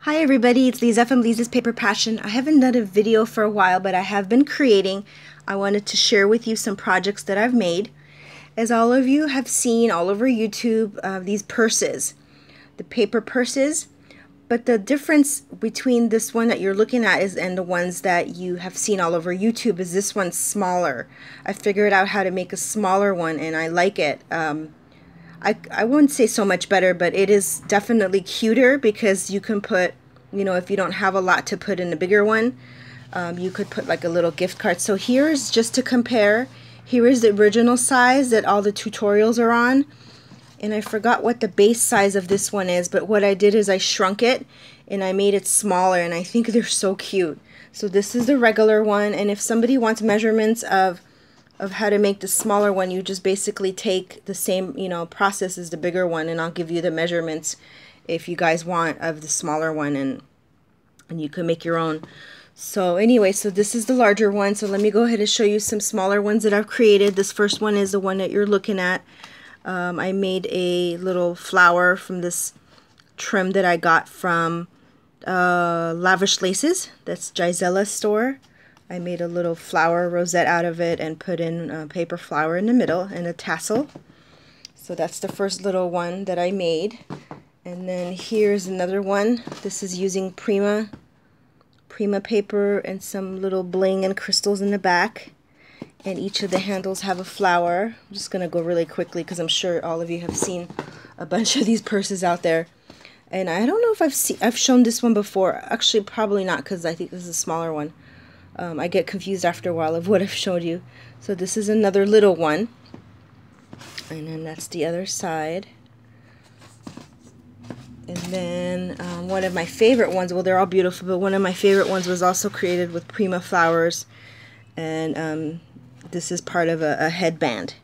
Hi everybody, it's Lisa from Lisa's Paper Passion. I haven't done a video for a while, but I have been creating. I wanted to share with you some projects that I've made. As all of you have seen all over YouTube, these purses, the paper purses, but the difference between this one that you're looking at and the ones that you have seen all over YouTube is this one's smaller. I figured out how to make a smaller one and I like it. I wouldn't say so much better, but it is definitely cuter because you can put, if you don't have a lot to put in the bigger one, you could put like a little gift card. So here's just to compare. Here is the original size that all the tutorials are on. And I forgot what the base size of this one is, but what I did is I shrunk it and I made it smaller, and I think they're so cute. So this is the regular one, and if somebody wants measurements of how to make the smaller one, you just basically take the same process as the bigger one, and I'll give you the measurements if you guys want of the smaller one, and you can make your own. So anyway, so this is the larger one, so let me go ahead and show you some smaller ones that I've created. This first one is the one that you're looking at. I made a little flower from this trim that I got from Lavish Laces. That's Gisella's store. I made a little flower rosette out of it and put in a paper flower in the middle and a tassel. So that's the first little one that I made. And then here's another one. This is using Prima paper and some little bling and crystals in the back. And each of the handles have a flower. I'm just going to go really quickly because I'm sure all of you have seen a bunch of these purses out there. And I don't know if I've shown this one before. Actually, probably not, because I think this is a smaller one. I get confused after a while of what I've showed you. So this is another little one. And then that's the other side. And then one of my favorite ones, well, they're all beautiful, but one of my favorite ones was also created with Prima flowers. And this is part of a headband.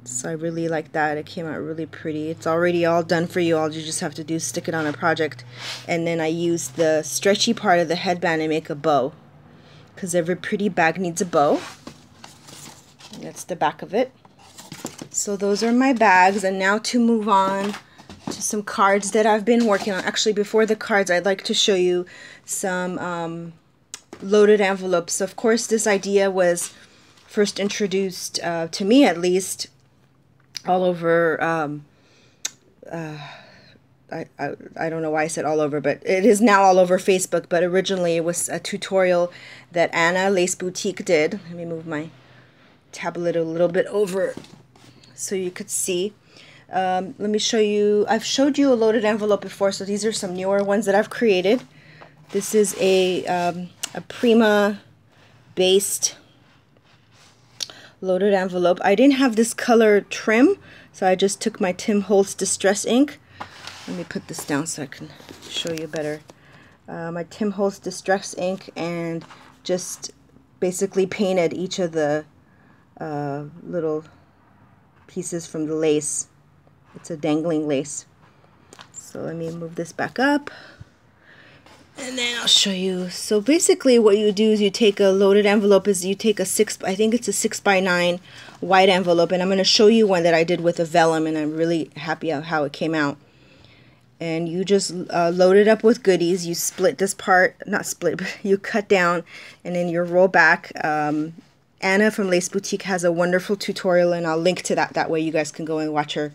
So I really like that. It came out really pretty. It's already all done for you. All you just have to do is stick it on a project. And then I used the stretchy part of the headband to make a bow, because every pretty bag needs a bow. And that's the back of it. So those are my bags, and now to move on to some cards that I've been working on. Actually, before the cards, I'd like to show you some loaded envelopes. Of course, this idea was first introduced to me, at least, all over I don't know why I said all over, but it is now all over Facebook. But originally it was a tutorial that Anna Lace Boutique did. Let me move my tablet a little bit over so you could see. Let me show you. I've showed you a loaded envelope before, so these are some newer ones that I've created. This is a Prima based loaded envelope. I didn't have this color trim, so I just took my Tim Holtz Distress ink. Let me put this down so I can show you better. My Tim Holtz Distress ink, and just basically painted each of the little pieces from the lace. It's a dangling lace. So let me move this back up, and then I'll show you. So basically what you do is you take a loaded envelope, you take a I think it's a 6x9 white envelope, and I'm going to show you one that I did with a vellum, and I'm really happy how it came out. And you just load it up with goodies. You split this part, not split, but you cut down, and then you roll back. Anna from Lace Boutique has a wonderful tutorial, and I'll link to that. That way you guys can go and watch her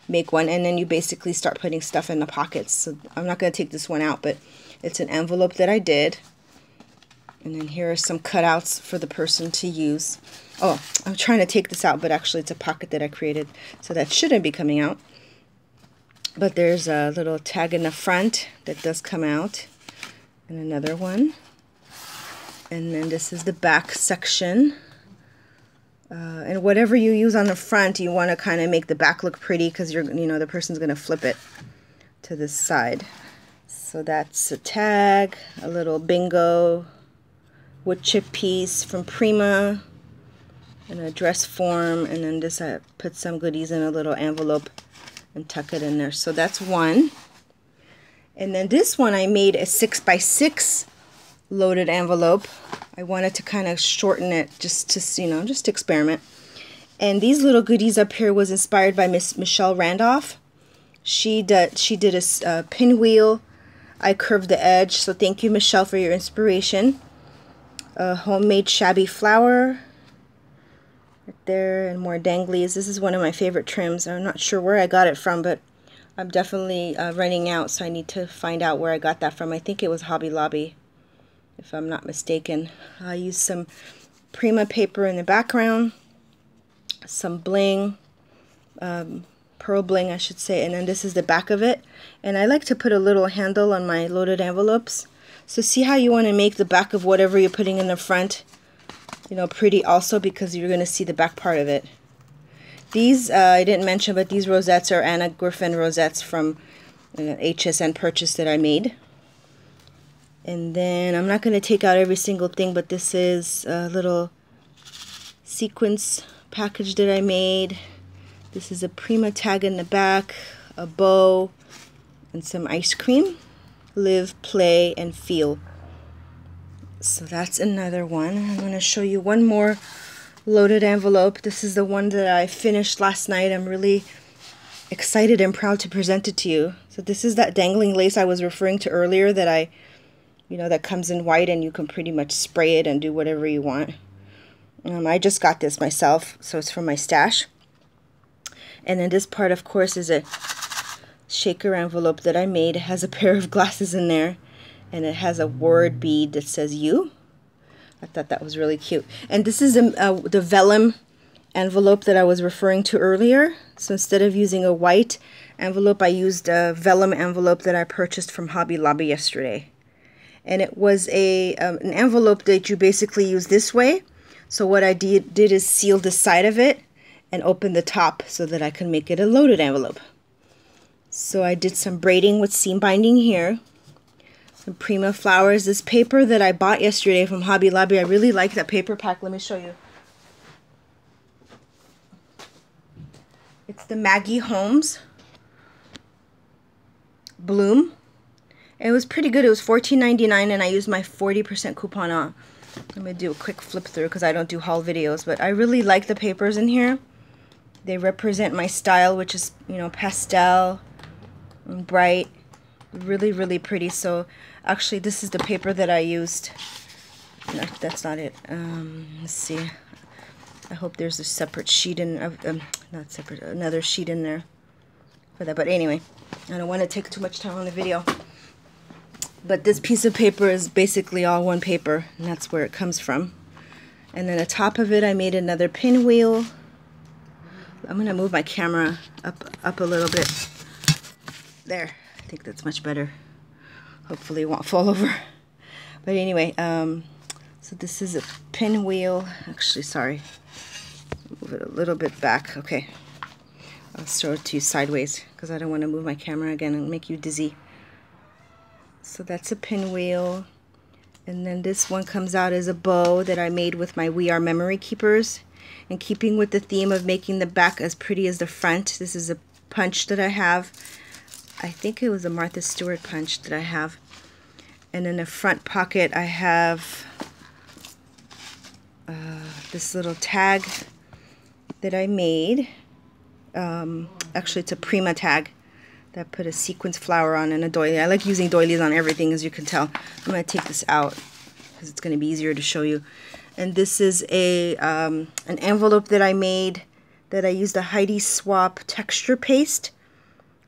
make one. And then you basically start putting stuff in the pockets. So I'm not going to take this one out, but it's an envelope that I did. And then here are some cutouts for the person to use. Oh, I'm trying to take this out, but actually it's a pocket that I created, so that shouldn't be coming out. But there's a little tag in the front that does come out, and another one. And then this is the back section. And whatever you use on the front, you want to kind of make the back look pretty, because the person's going to flip it to this side. So that's a tag, a little bingo wood chip piece from Prima, and a dress form, and then this I put some goodies in a little envelope and tuck it in there. So that's one. And then this one I made a 6x6 loaded envelope. I wanted to kind of shorten it just to experiment. And these little goodies up here was inspired by Miss Michelle Randolph. She did a pinwheel I curved the edge. So thank you, Michelle, for your inspiration. A homemade shabby flower right there, and more danglies. This is one of my favorite trims. I'm not sure where I got it from, but I'm definitely running out, so I need to find out where I got that from. I think it was Hobby Lobby, if I'm not mistaken. I used some Prima paper in the background, some bling, pearl bling I should say, and then this is the back of it. And I like to put a little handle on my loaded envelopes. So see how you want to make the back of whatever you're putting in the front, you know, pretty also, because you're going to see the back part of it. These, I didn't mention, but these rosettes are Anna Griffin rosettes from HSN purchase that I made. And then I'm not going to take out every single thing, but this is a little sequence package that I made. This is a Prima tag in the back, a bow, and some ice cream. Live, play, and feel. So that's another one. I'm going to show you one more loaded envelope. This is the one that I finished last night. I'm really excited and proud to present it to you. So this is that dangling lace I was referring to earlier that that comes in white, and you can pretty much spray it and do whatever you want. I just got this myself, so it's from my stash. And then this part, of course, is a shaker envelope that I made. It has a pair of glasses in there, and it has a word bead that says you. I thought that was really cute. And this is the vellum envelope that I was referring to earlier. So instead of using a white envelope, I used a vellum envelope that I purchased from Hobby Lobby yesterday. And it was an envelope that you basically use this way. So what I did is seal the side of it and open the top so that I can make it a loaded envelope. So I did some braiding with seam binding here. Some Prima flowers. This paper that I bought yesterday from Hobby Lobby, I really like that paper pack. Let me show you. It's the Maggie Holmes Bloom. It was pretty good. It was $14.99, and I used my 40% coupon on. I'm going to do a quick flip through because I don't do haul videos, but I really like the papers in here. They represent my style, which is, pastel and bright. Really, really pretty. So actually, this is the paper that I used. No, that's not it. Let's see. I hope there's a separate sheet not separate, another sheet in there for that. But anyway, I don't want to take too much time on the video. But this piece of paper is basically all one paper, and that's where it comes from. And then on top of it, I made another pinwheel. I'm going to move my camera up a little bit. There. I think that's much better. Hopefully it won't fall over. But anyway, so this is a pinwheel. Actually, sorry. Move it a little bit back. Okay. I'll show it to you sideways because I don't want to move my camera again and make you dizzy. So that's a pinwheel. And then this one comes out as a bow that I made with my We Are Memory Keepers. And keeping with the theme of making the back as pretty as the front, this is a punch that I have. I think it was a Martha Stewart punch that I have. And in the front pocket I have this little tag that I made. Actually, it's a Prima tag that I put a sequence flower on and a doily. I like using doilies on everything, as you can tell. I'm going to take this out because it's going to be easier to show you. And this is an envelope that I made that I used a Heidi Swapp texture paste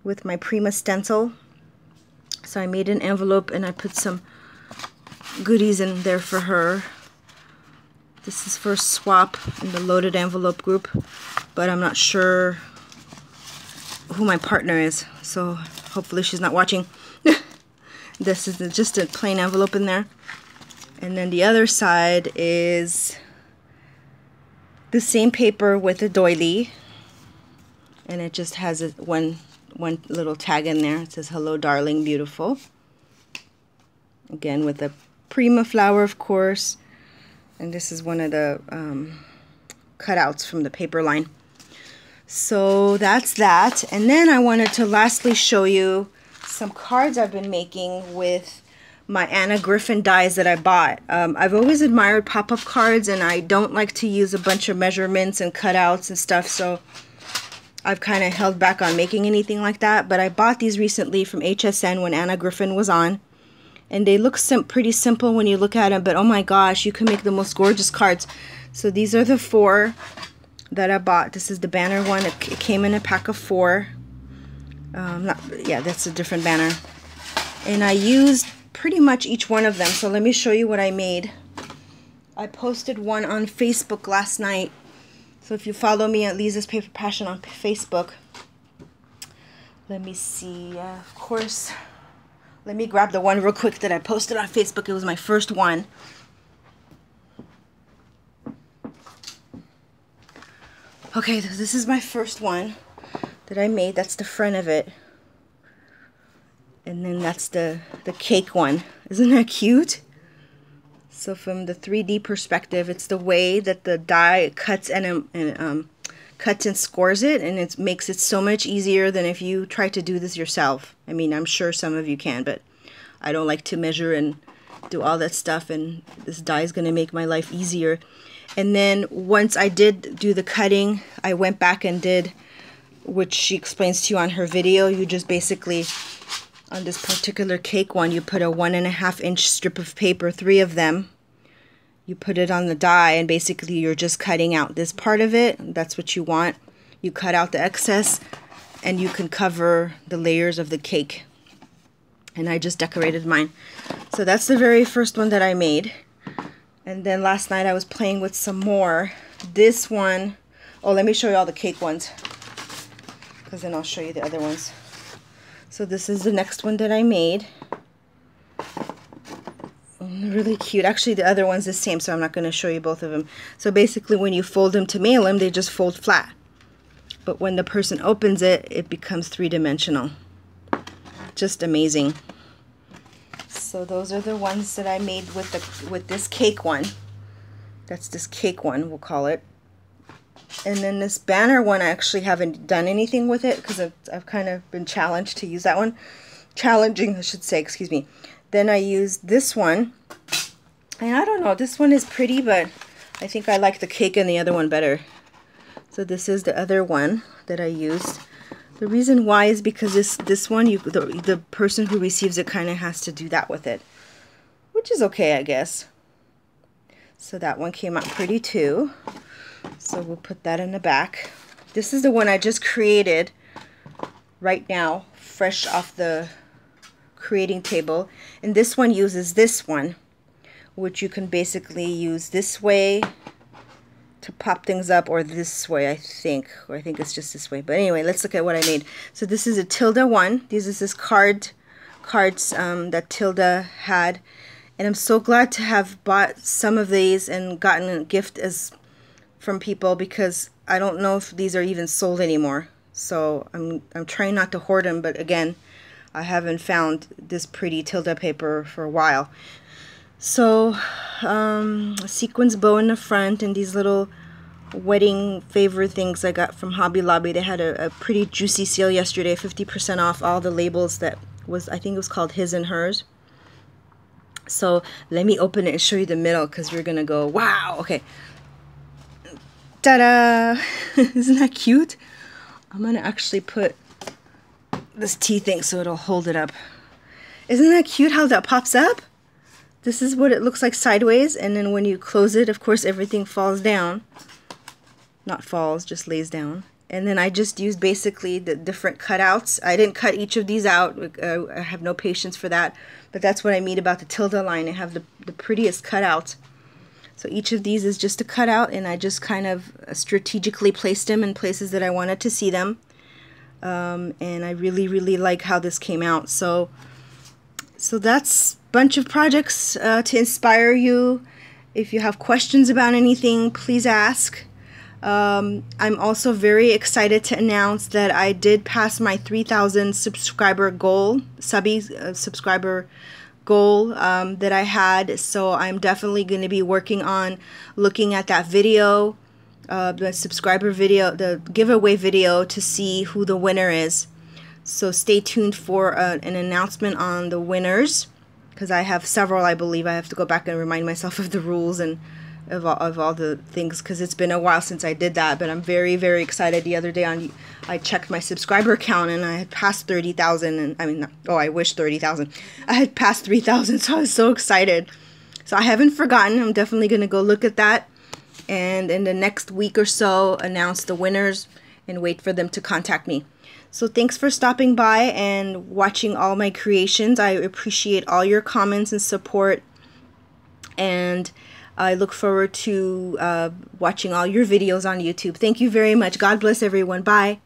with my Prima stencil. So I made an envelope and I put some goodies in there for her. This is for Swap in the loaded envelope group, but I'm not sure who my partner is, so hopefully she's not watching. This is just a plain envelope in there. And then the other side is the same paper with a doily, and it just has one little tag in there. It says, "Hello, darling, beautiful." Again, with a Prima flower, of course. And this is one of the cutouts from the paper line. So that's that. And then I wanted to lastly show you some cards I've been making with my Anna Griffin dies that I bought. I've always admired pop-up cards, and I don't like to use a bunch of measurements and cutouts and stuff, so I've kind of held back on making anything like that. But I bought these recently from HSN when Anna Griffin was on, And they look pretty simple when you look at them, but oh my gosh, you can make the most gorgeous cards. So these are the 4 that I bought. This is the banner one. It came in a pack of 4. Yeah, that's a different banner. And I used pretty much each one of them. So let me show you what I made. I posted one on Facebook last night. So if you follow me at Liza's Paper Passion on Facebook, let me see, of course, let me grab the one real quick that I posted on Facebook. It was my first one. Okay, this is my first one that I made. That's the front of it. And then that's the cake one. Isn't that cute? So from the 3D perspective, it's the way that the die cuts and scores it, and it makes it so much easier than if you try to do this yourself. I mean, I'm sure some of you can, but I don't like to measure and do all that stuff, and this die is going to make my life easier. And then once I did do the cutting, I went back and did, which she explains to you on her video. You just basically, on this particular cake one, you put a 1.5 inch strip of paper, 3 of them. You put it on the die, and basically you're just cutting out this part of it. That's what you want. You cut out the excess, and you can cover the layers of the cake. And I just decorated mine. So that's the very first one that I made. And then last night I was playing with some more. This one, oh, let me show you all the cake ones, because then I'll show you the other ones. So this is the next one that I made. Really cute. Actually, the other one's the same, so I'm not going to show you both of them. So basically, when you fold them to mail them, they just fold flat. But when the person opens it, it becomes 3-dimensional. Just amazing. So those are the ones that I made with this cake one. That's this cake one, we'll call it. And then this banner one, I actually haven't done anything with it because I've kind of been challenged to use that one. Challenging, I should say, excuse me. Then I used this one. And I don't know, this one is pretty, but I think I like the cake and the other one better. So this is the other one that I used. The reason why is because this one, the person who receives it kind of has to do that with it, which is okay, I guess. So that one came out pretty too. So we'll put that in the back. This is the one I just created right now, fresh off the creating table. And this one uses this one, which you can basically use this way to pop things up, or this way, I think. Or I think it's just this way. But anyway, let's look at what I made. So this is a Tilda one. This is cards that Tilda had. And I'm so glad to have bought some of these and gotten a gift from people, because I don't know if these are even sold anymore. So I'm trying not to hoard them, but again, I haven't found this pretty Tilda paper for a while. So a sequins bow in the front, and these little wedding favor things I got from Hobby Lobby. They had a pretty juicy sale yesterday, 50% off all the labels that was, I think it was called His and Hers. So let me open it and show you the middle, because you're gonna go, wow. Okay, ta-da! Isn't that cute? I'm gonna actually put this tea thing so it'll hold it up. Isn't that cute how that pops up? This is what it looks like sideways, and then when you close it, of course, everything falls down. Not falls, just lays down. And then I just used basically the different cutouts. I didn't cut each of these out. I have no patience for that. But that's what I mean about the Tilda line. I have the prettiest cutouts. So each of these is just a cutout, and I just kind of strategically placed them in places that I wanted to see them. And I really, really like how this came out. So that's a bunch of projects to inspire you. If you have questions about anything, please ask. I'm also very excited to announce that I did pass my 3,000 subscriber goal, subscriber goal that I had. So I'm definitely going to be working on looking at that video, the subscriber video, the giveaway video, to see who the winner is. So stay tuned for an announcement on the winners, because I have several, I believe. I have to go back and remind myself of the rules and of all the things, because it's been a while since I did that. But I'm very, very excited. The other day I checked my subscriber count, and I had passed 30,000. And I mean, oh, I wish 30,000. I had passed 3,000, so I was so excited. So I haven't forgotten. I'm definitely going to go look at that, and in the next week or so announce the winners and wait for them to contact me. So thanks for stopping by and watching all my creations. I appreciate all your comments and support, and I look forward to watching all your videos on YouTube. Thank you very much. God bless everyone. Bye.